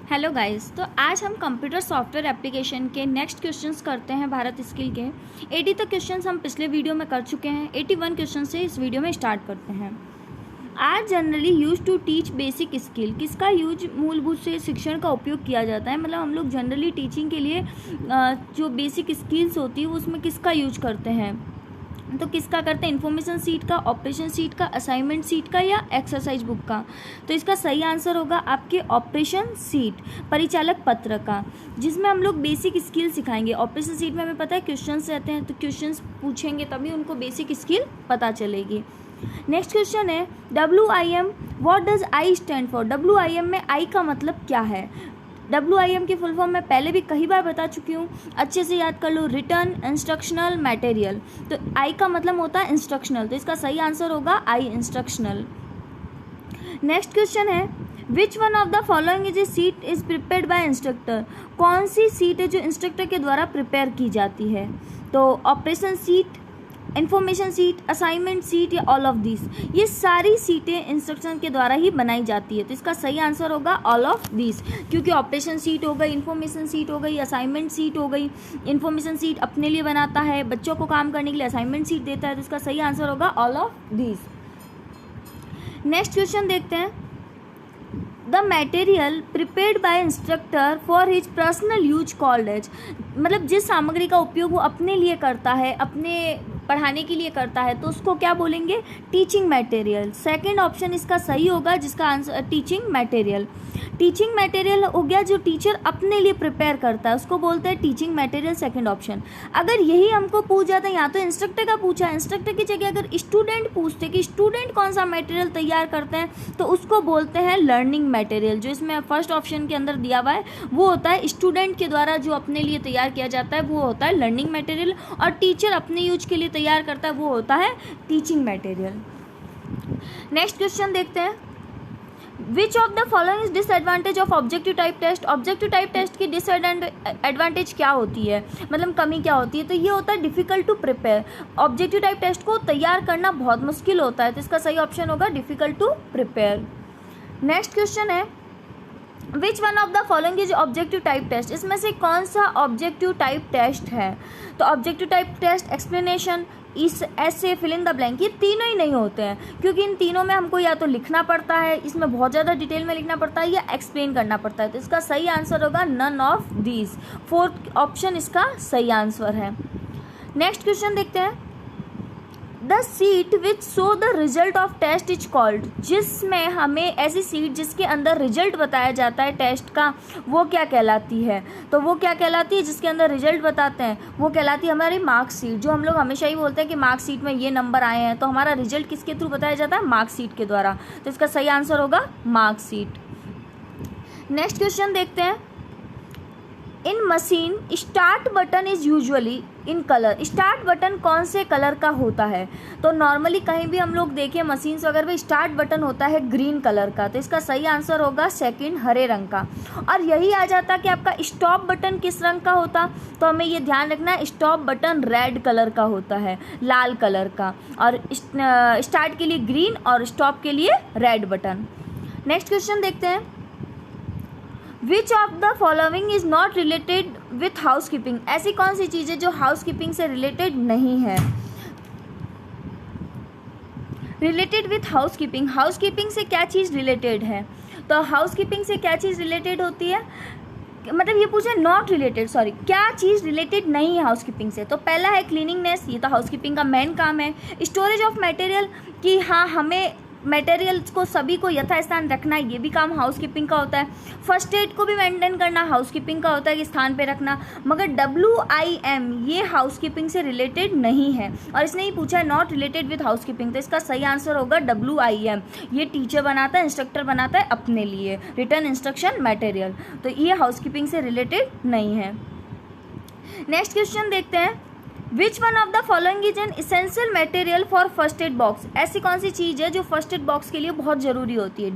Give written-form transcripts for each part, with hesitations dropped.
Hello guys, तो आज हम कंप्यूटर सॉफ्टवेयर एप्लीकेशन के नेक्स्ट क्वेश्चंस करते हैं भारत स्किल के। 80 तक क्वेश्चंस हम पिछले वीडियो में कर चुके हैं। 81 क्वेश्चन से इस वीडियो में स्टार्ट करते हैं। आज generally use to teach basic skill, किसका यूज मूलभूत से शिक्षण का उपयोग किया जाता है। मतलब हम लोग जनरली टीचिंग के लिए जो बेसिक स्किल्स होती है उसमें किसका यूज करते हैं, तो किसका करते हैं, इन्फॉर्मेशन सीट का, ऑपरेशन सीट का, असाइनमेंट सीट का या एक्सरसाइज बुक का। तो इसका सही आंसर होगा आपके ऑपरेशन सीट, परिचालक पत्र का, जिसमें हम लोग बेसिक स्किल सिखाएंगे। ऑपरेशन सीट में हमें पता है क्वेश्चंस रहते हैं, तो क्वेश्चंस पूछेंगे तभी उनको बेसिक स्किल पता चलेगी। नेक्स्ट क्वेश्चन है WIM, what does I stand for. WIM में आई का मतलब क्या है। WIM की फुल फॉर्म मैं पहले भी कई बार बता चुकी हूँ, अच्छे से याद कर लो। Return, instructional, material. तो आई का मतलब होता है इंस्ट्रक्शनल, तो इसका सही आंसर होगा आई, इंस्ट्रक्शनल। नेक्स्ट क्वेश्चन है which one of the following is a seat is prepared by instructor. कौन सी सीट है जो इंस्ट्रक्टर के द्वारा प्रिपेयर की जाती है। तो operation seat, information seat, assignment seat या ऑल ऑफ दिस। ये सारी सीटें इंस्ट्रक्शन के द्वारा ही बनाई जाती है, तो इसका सही आंसर होगा ऑल ऑफ दिस, क्योंकि ऑपरेशन सीट हो गई, इन्फॉर्मेशन सीट हो गई, असाइनमेंट सीट हो गई। इन्फॉर्मेशन सीट अपने लिए बनाता है, बच्चों को काम करने के लिए असाइनमेंट सीट देता है, तो इसका सही आंसर होगा all of this. Next question देखते हैं the material prepared by instructor for his personal use called as. मतलब जिस सामग्री का उपयोग वो अपने लिए करता है, अपने पढ़ाने के लिए करता है, तो उसको क्या बोलेंगे, टीचिंग मटेरियल। सेकंड ऑप्शन इसका सही होगा, जिसका answer teaching material. Teaching material हो गया जो टीचर अपने लिए प्रिपेयर करता है, उसको बोलते हैं टीचिंग मटेरियल, सेकंड ऑप्शन। अगर यही हमको पूछ जाता है, यहाँ तो इंस्ट्रक्टर का पूछा है, इंस्ट्रक्टर की जगह अगर स्टूडेंट पूछते कि स्टूडेंट कौन सा मटेरियल तैयार करते हैं, तो उसको बोलते हैं लर्निंग मटेरियल। जो इसमें फर्स्ट ऑप्शन के अंदर दिया हुआ है वो होता है स्टूडेंट के द्वारा जो अपने लिए तैयार किया जाता है वो होता है लर्निंग मटेरियल, और टीचर अपने यूज के लिए तैयार करता है वो होता है टीचिंग मटेरियल। नेक्स्ट क्वेश्चन देखते हैं which of the following is disadvantage of objective type test. Objective type test की डिसएडवांटेज क्या होती है, मतलब कमी क्या होती है, तो ये होता है difficult to prepare. Objective type test को तैयार करना बहुत मुश्किल होता है, तो इसका सही ऑप्शन होगा difficult to prepare. Next question है which one of the following is objective type test. इसमें से कौन सा ऑब्जेक्टिव टाइप टेस्ट है। तो ऑब्जेक्टिव टाइप टेस्ट, एक्सप्लेनेशन, इस ऐसे फिल इन द ब्लैंक, ये तीनों ही नहीं होते हैं, क्योंकि इन तीनों में हमको या तो लिखना पड़ता है, इसमें बहुत ज़्यादा डिटेल में लिखना पड़ता है, या एक्सप्लेन करना पड़ता है, तो इसका सही आंसर होगा none of these. Fourth option इसका सही आंसर है। नेक्स्ट क्वेश्चन देखते हैं the sheet which show the result of test is called. जिसमें हमें ऐसी सीट जिसके अंदर रिजल्ट बताया जाता है टेस्ट का, वो क्या कहलाती है। तो वो क्या कहलाती है, जिसके अंदर रिजल्ट बताते हैं वो कहलाती है हमारी मार्कशीट। जो हम लोग हमेशा ही बोलते हैं कि मार्कशीट में ये नंबर आए हैं, तो हमारा रिजल्ट किसके थ्रू बताया जाता है, मार्कशीट के द्वारा, तो इसका सही आंसर होगा मार्कशीट। नेक्स्ट क्वेश्चन देखते हैं in machine start button is usually in colour. Start button कौन से कलर का होता है। तो नॉर्मली कहीं भी हम लोग देखें मशीन्स वगैरह में स्टार्ट बटन होता है ग्रीन कलर का, तो इसका सही आंसर होगा सेकंड, हरे रंग का। और यही आ जाता कि आपका स्टॉप बटन किस रंग का होता, तो हमें ये ध्यान रखना है स्टॉप बटन रेड कलर का होता है, लाल कलर का, और स्टार्ट के लिए ग्रीन और स्टॉप के लिए रेड बटन। नेक्स्ट क्वेश्चन देखते हैं which of the following is not related with house keeping. ऐसी कौन सी चीज़ है जो हाउस कीपिंग से रिलेटेड नहीं है। Related with house keeping, house keeping से क्या चीज़ रिलेटेड है। तो हाउस कीपिंग से क्या चीज़ रिलेटेड होती है, मतलब ये पूछा नॉट रिलेटेड, सॉरी, क्या चीज़ रिलेटेड नहीं है हाउस कीपिंग से। तो पहला है क्लीनिंगनेस, ये तो हाउस कीपिंग का मेन काम है। स्टोरेज ऑफ मटेरियल, कि हाँ हमें मटेरियल्स को सभी को यथास्थान रखना है, ये भी काम हाउस कीपिंग का होता है। फर्स्ट एड को भी मेंटेन करना हाउस कीपिंग का होता है कि स्थान पे रखना। मगर WIM ये हाउस कीपिंग से रिलेटेड नहीं है, और इसने ही पूछा है not related with house keeping, तो इसका सही आंसर होगा WIM। ये टीचर बनाता है, इंस्ट्रक्टर बनाता है अपने लिए, रिटर्न, इंस्ट्रक्शन, मटेरियल, तो ये हाउस कीपिंग से रिलेटेड नहीं है। नेक्स्ट क्वेश्चन देखते हैं which one of the following is an essential material for first aid box. ऐसी कौन सी चीज़ है जो फर्स्ट एड बॉक्स के लिए बहुत ज़रूरी होती है।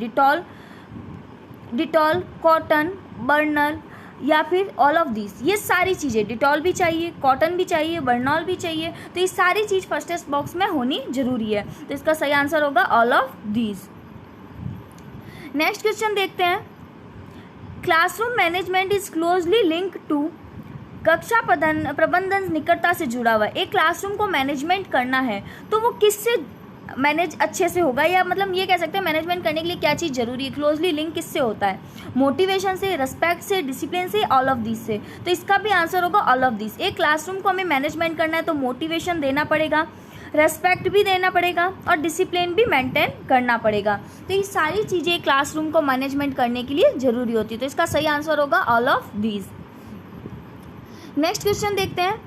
डिटॉल, कॉटन, बर्नर या फिर ऑल ऑफ दिस। ये सारी चीज़ें, डिटॉल भी चाहिए, कॉटन भी चाहिए, बर्नॉल भी चाहिए, तो ये सारी चीज़ फर्स्ट एड बॉक्स में होनी जरूरी है, तो इसका सही आंसर होगा all of this. Next question देखते हैं classroom management is closely link to, कक्षा प्रबंधन निकटता से जुड़ा हुआ है। एक क्लासरूम को मैनेजमेंट करना है तो वो किससे मैनेज अच्छे से होगा, या मतलब ये कह सकते हैं मैनेजमेंट करने के लिए क्या चीज़ जरूरी है, क्लोजली लिंक किससे होता है, मोटिवेशन से, रिस्पेक्ट से, डिसिप्लिन से, ऑल ऑफ दिस से। तो इसका भी आंसर होगा ऑल ऑफ दिस। एक क्लासरूम को हमें मैनेजमेंट करना है तो मोटिवेशन देना पड़ेगा, रेस्पेक्ट भी देना पड़ेगा और डिसिप्लिन भी मेंटेन करना पड़ेगा। तो ये सारी चीज़ें क्लासरूम को मैनेजमेंट करने के लिए ज़रूरी होती है। तो इसका सही आंसर होगा all of these. Next question देखते हैं,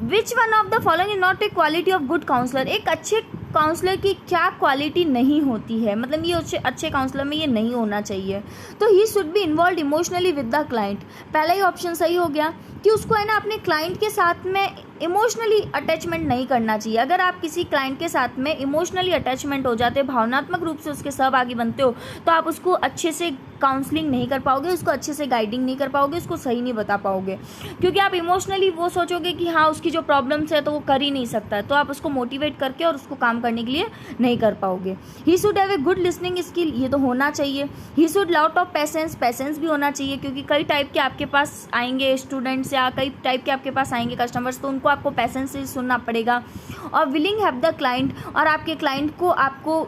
which one of the following is not a quality of good counsellor. एक अच्छे काउंसलर की क्या क्वालिटी नहीं होती है, मतलब ये अच्छे काउंसलर में ये नहीं होना चाहिए। तो he should be involve emotionally with the client. पहला ही ऑप्शन सही हो गया कि उसको है ना अपने क्लाइंट के साथ में इमोशनली अटैचमेंट नहीं करना चाहिए। अगर आप किसी क्लाइंट के साथ में इमोशनली अटैचमेंट हो जाते, भावनात्मक रूप से उसके सहभागी बनते हो, तो आप उसको अच्छे से काउंसलिंग नहीं कर पाओगे, उसको अच्छे से गाइडिंग नहीं कर पाओगे, उसको सही नहीं बता पाओगे, क्योंकि आप इमोशनली वो सोचोगे कि हाँ उसकी जो प्रॉब्लम्स है तो वो कर ही नहीं सकता, तो आप उसको मोटिवेट करके और उसको काम करने के लिए नहीं कर पाओगे। He should have a good listening skill, ये तो होना चाहिए। He should lot of patience भी होना चाहिए, क्योंकि कई टाइप के आपके पास आएंगे स्टूडेंट्स या कई टाइप के आपके पास आएंगे कस्टमर्स, तो उनको आपको पेशेंस से सुनना पड़ेगा। और विलिंग हैव द क्लाइंट, और आपके क्लाइंट को आपको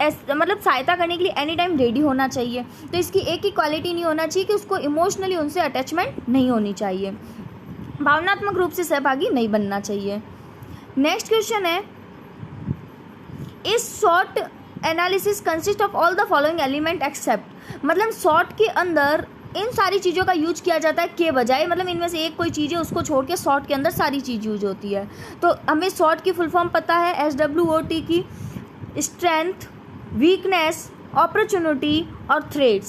मतलब सहायता करने के लिए एनी टाइम रेडी होना चाहिए। तो इसकी एक ही क्वालिटी नहीं होना चाहिए कि उसको इमोशनली उनसे अटैचमेंट नहीं होनी चाहिए, भावनात्मक रूप से सहभागी नहीं बनना चाहिए। नेक्स्ट क्वेश्चन है, is short analysis consist of all the following element except. मतलब शॉर्ट के अंदर इन सारी चीज़ों का यूज किया जाता है के बजाय, मतलब इनमें से एक कोई चीज़ है उसको छोड़ के शॉर्ट के अंदर सारी चीज़ यूज होती है। तो हमें शॉर्ट की फुल फॉर्म पता है, SWOT की, स्ट्रेंथ, वीकनेस, अपॉर्चुनिटी और थ्रेट्स।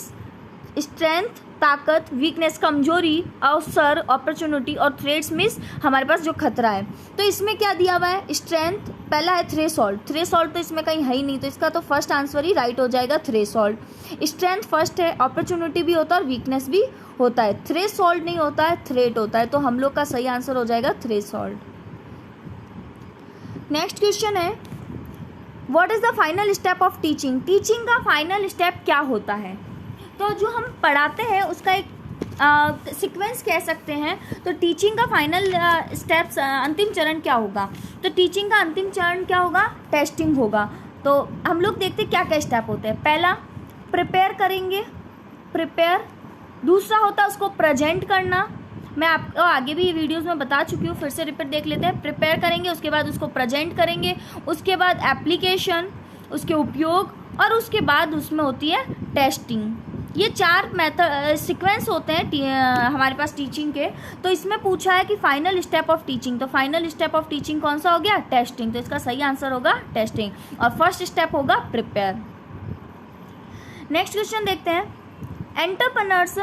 स्ट्रेंथ ताकत, वीकनेस कमजोरी, अवसर, अपॉर्चुनिटी और थ्रेट्स मीन्स हमारे पास जो खतरा है। तो इसमें क्या दिया हुआ है, स्ट्रेंथ पहला है, थ्रेशोल्ड तो इसमें कहीं है ही नहीं, तो इसका तो फर्स्ट आंसर ही राइट हो जाएगा, थ्रेशोल्ड। स्ट्रेंथ फर्स्ट है, अपॉर्चुनिटी भी होता है और वीकनेस भी होता है, थ्रेशोल्ड नहीं होता है, थ्रेट होता है, तो हम लोग का सही आंसर हो जाएगा थ्रेशोल्ड। नेक्स्ट क्वेश्चन है, what is the final step of teaching. Teaching का फाइनल स्टेप क्या होता है। तो जो हम पढ़ाते हैं उसका एक सीक्वेंस कह सकते हैं। तो टीचिंग का फाइनल स्टेप्स, अंतिम चरण क्या होगा। तो टीचिंग का अंतिम चरण क्या होगा, टेस्टिंग होगा। तो हम लोग देखते हैं क्या क्या स्टेप होते हैं। पहला प्रिपेयर करेंगे, प्रिपेयर। दूसरा होता है उसको प्रेजेंट करना, मैं आपको आगे भी वीडियोस में बता चुकी हूँ, फिर से रिपीट देख लेते हैं। प्रिपेयर करेंगे, उसके बाद उसको प्रेजेंट करेंगे, उसके बाद एप्लीकेशन, उसके उपयोग, और उसके बाद उसमें होती है टेस्टिंग। ये 4 मेथड सीक्वेंस होते हैं हमारे पास टीचिंग के। तो इसमें पूछा है कि फाइनल स्टेप ऑफ टीचिंग, तो फाइनल स्टेप ऑफ टीचिंग कौन सा हो गया, टेस्टिंग। तो इसका सही आंसर होगा टेस्टिंग, और फर्स्ट स्टेप होगा प्रिपेयर। नेक्स्ट क्वेश्चन देखते हैं, एंटरप्रेन्योर्स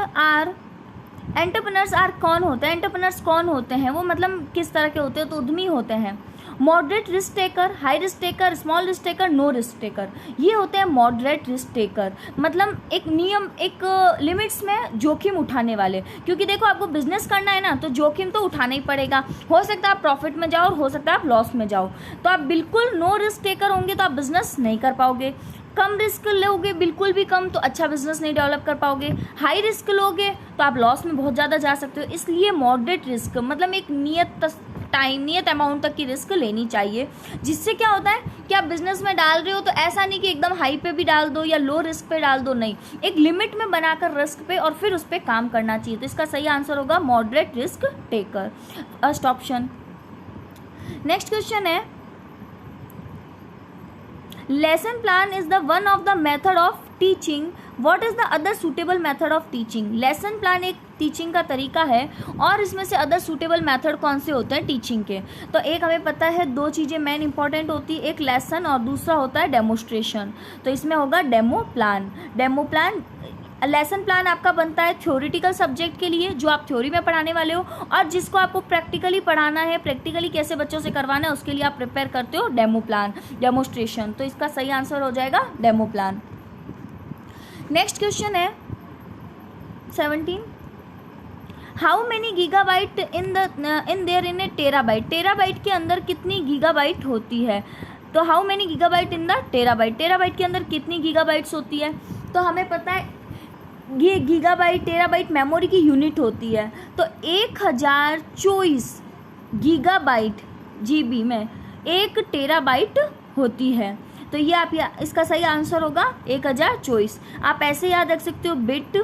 आर कौन होते हैं। एंटरप्रेन्योर्स कौन होते हैं, वो मतलब किस तरह के होते हैं, तो उद्यमी होते हैं। Moderate risk taker, high risk taker, small risk taker, no risk taker. ये होते हैं मॉडरेट रिस्क टेकर, मतलब एक नियम, एक लिमिट्स में जोखिम उठाने वाले। क्योंकि देखो आपको बिजनेस करना है ना, तो जोखिम तो उठाना ही पड़ेगा। हो सकता है आप प्रॉफिट में जाओ और हो सकता है आप लॉस में जाओ। तो आप बिल्कुल नो रिस्क टेकर होंगे तो आप बिजनेस नहीं कर पाओगे। कम रिस्क लोगे, बिल्कुल भी कम, तो अच्छा बिजनेस नहीं डेवलप कर पाओगे। हाई रिस्क लोगे तो आप लॉस में बहुत ज़्यादा जा सकते हो। इसलिए मॉडरेट रिस्क, मतलब एक नियत अमाउंट तक की रिस्क लेनी चाहिए, जिससे क्या होता है कि आप बिजनेस में डाल रहे हो तो ऐसा नहीं कि एकदम हाई पे भी डाल दो या लो रिस्क पे डाल दो, नहीं, एक लिमिट में बनाकर रिस्क पे और फिर उस पर काम करना चाहिए। तो इसका सही आंसर होगा moderate risk taker, first option. Next question है, lesson plan is the one of the method of teaching, what is the other suitable method of teaching. Lesson plan एक टीचिंग का तरीका है, और इसमें से अदर सूटेबल मेथड कौन से होते हैं टीचिंग के। तो एक हमें पता है, 2 चीज़ें मेन इंपॉर्टेंट होती है, एक लेसन और दूसरा होता है डेमोस्ट्रेशन। तो इसमें होगा डेमो प्लान। लेसन प्लान आपका बनता है थ्योरेटिकल सब्जेक्ट के लिए, जो आप थ्योरी में पढ़ाने वाले हो, और जिसको आपको प्रैक्टिकली पढ़ाना है, प्रैक्टिकली कैसे बच्चों से करवाना है, उसके लिए आप प्रिपेयर करते हो डेमो प्लान, डेमोस्ट्रेशन। तो इसका सही आंसर हो जाएगा डेमो प्लान। नेक्स्ट क्वेश्चन है 17, how many gigabyte in A terabyte. Terabyte के अंदर कितनी गीगाबाइट होती है। तो how many gigabyte in the terabyte, terabyte के अंदर कितनी गीगाबाइट्स होती है, तो हमें पता है ये गीगाबाइट टेराबाइट मेमोरी की यूनिट होती है, तो 1024 गीगाबाइट जीबी में 1 टेराबाइट होती है। तो ये आप इसका सही आंसर होगा 1024। आप ऐसे याद रख सकते हो बिट,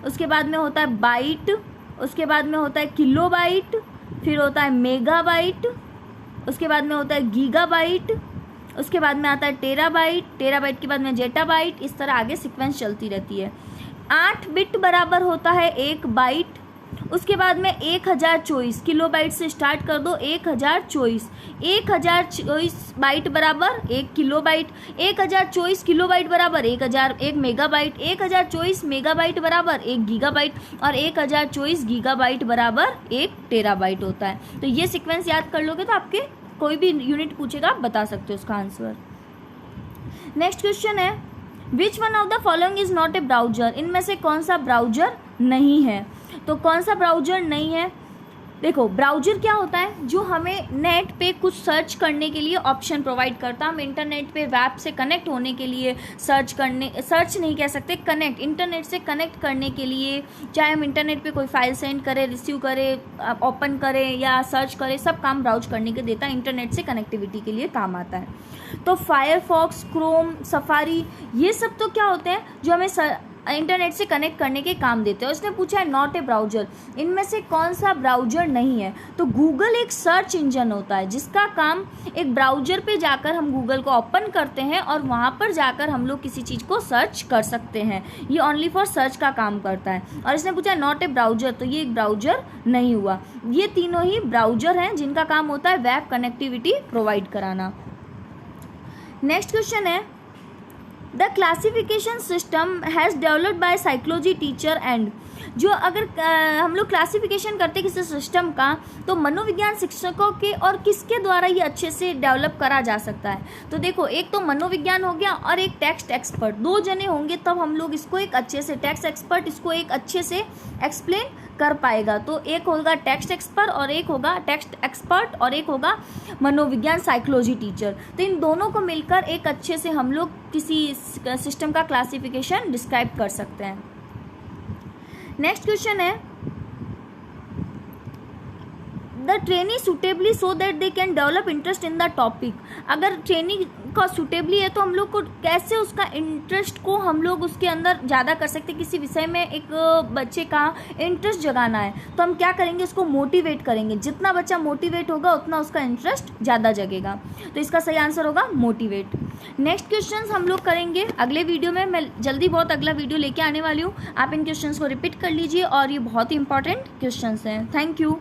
उसके बाद में होता है बाइट, उसके बाद में होता है किलोबाइट, फिर होता है मेगाबाइट, उसके बाद में होता है गीगाबाइट, उसके बाद में आता है टेराबाइट, टेराबाइट के बाद में जेटाबाइट, इस तरह आगे सीक्वेंस चलती रहती है। 8 बिट बराबर होता है 1 बाइट, उसके बाद में 1024 किलोबाइट से स्टार्ट कर दो, 1024 बाइट बराबर 1 किलोबाइट, 1024 किलोबाइट बराबर 1 मेगाबाइट, 1024 मेगाबाइट बराबर 1 गीगाबाइट, और 1024 गीगाबाइट बराबर 1 टेराबाइट होता है। तो ये सीक्वेंस याद कर लोगे तो आपके कोई भी यूनिट पूछेगा आप बता सकते हो उसका आंसर। नेक्स्ट क्वेश्चन है which one of the following is not A browser, इनमें से कौन सा ब्राउजर नहीं है, तो कौन सा ब्राउजर नहीं है। देखो ब्राउजर क्या होता है, जो हमें नेट पे कुछ सर्च करने के लिए ऑप्शन प्रोवाइड करता है। हम इंटरनेट पे वेब से कनेक्ट होने के लिए सर्च नहीं कह सकते, कनेक्ट, इंटरनेट से कनेक्ट करने के लिए, चाहे हम इंटरनेट पे कोई फाइल सेंड करें, रिसीव करें, ओपन करें या सर्च करें, सब काम ब्राउज करने के देता है, इंटरनेट से कनेक्टिविटी के लिए काम आता है। तो फायरफॉक्स, क्रोम, सफारी, ये सब तो क्या होते हैं जो हमें इंटरनेट से कनेक्ट करने के काम देते हैं। उसने पूछा है नॉट ए ब्राउजर, इनमें से कौन सा ब्राउजर नहीं है, तो गूगल एक सर्च इंजन होता है जिसका काम एक ब्राउजर पे जाकर हम गूगल को ओपन करते हैं और वहाँ पर जाकर हम लोग किसी चीज़ को सर्च कर सकते हैं। ये ओनली फॉर सर्च का काम करता है। और इसने पूछा नॉट ए ब्राउजर, तो ये एक ब्राउजर नहीं हुआ। ये तीनों ही ब्राउजर हैं जिनका काम होता है वेब कनेक्टिविटी प्रोवाइड कराना। नेक्स्ट क्वेश्चन है the classification system has developed by psychology teacher and, जो अगर हम लोग क्लासिफिकेशन करते किसी सिस्टम का तो मनोविज्ञान शिक्षकों के और किसके द्वारा ये अच्छे से डेवलप करा जा सकता है। तो देखो एक तो मनोविज्ञान हो गया और एक टेक्स्ट एक्सपर्ट, 2 जने होंगे तब हम लोग इसको एक अच्छे से, टेक्स्ट एक्सपर्ट इसको एक अच्छे से एक्सप्लेन कर पाएगा। तो एक होगा टेक्स्ट एक्सपर्ट और एक होगा मनोविज्ञान साइकोलॉजी टीचर। तो इन दोनों को मिलकर एक अच्छे से हम लोग किसी सिस्टम का क्लासिफिकेशन डिस्क्राइब कर सकते हैं। नेक्स्ट क्वेश्चन है the trainee suitably so that they can develop interest in the topic, अगर ट्रेनी का सुटेबली है तो हम लोग को कैसे उसका इंटरेस्ट को हम लोग उसके अंदर ज़्यादा कर सकते हैं। किसी विषय में एक बच्चे का इंटरेस्ट जगाना है तो हम क्या करेंगे, उसको मोटिवेट करेंगे। जितना बच्चा मोटिवेट होगा उतना उसका इंटरेस्ट ज़्यादा जगेगा। तो इसका सही आंसर होगा मोटिवेट। नेक्स्ट क्वेश्चंस हम लोग करेंगे अगले वीडियो में। मैं जल्दी बहुत अगला वीडियो लेके आने वाली हूँ। आप इन क्वेश्चंस को रिपीट कर लीजिए और ये बहुत ही इंपॉर्टेंट क्वेश्चंस हैं। Thank you.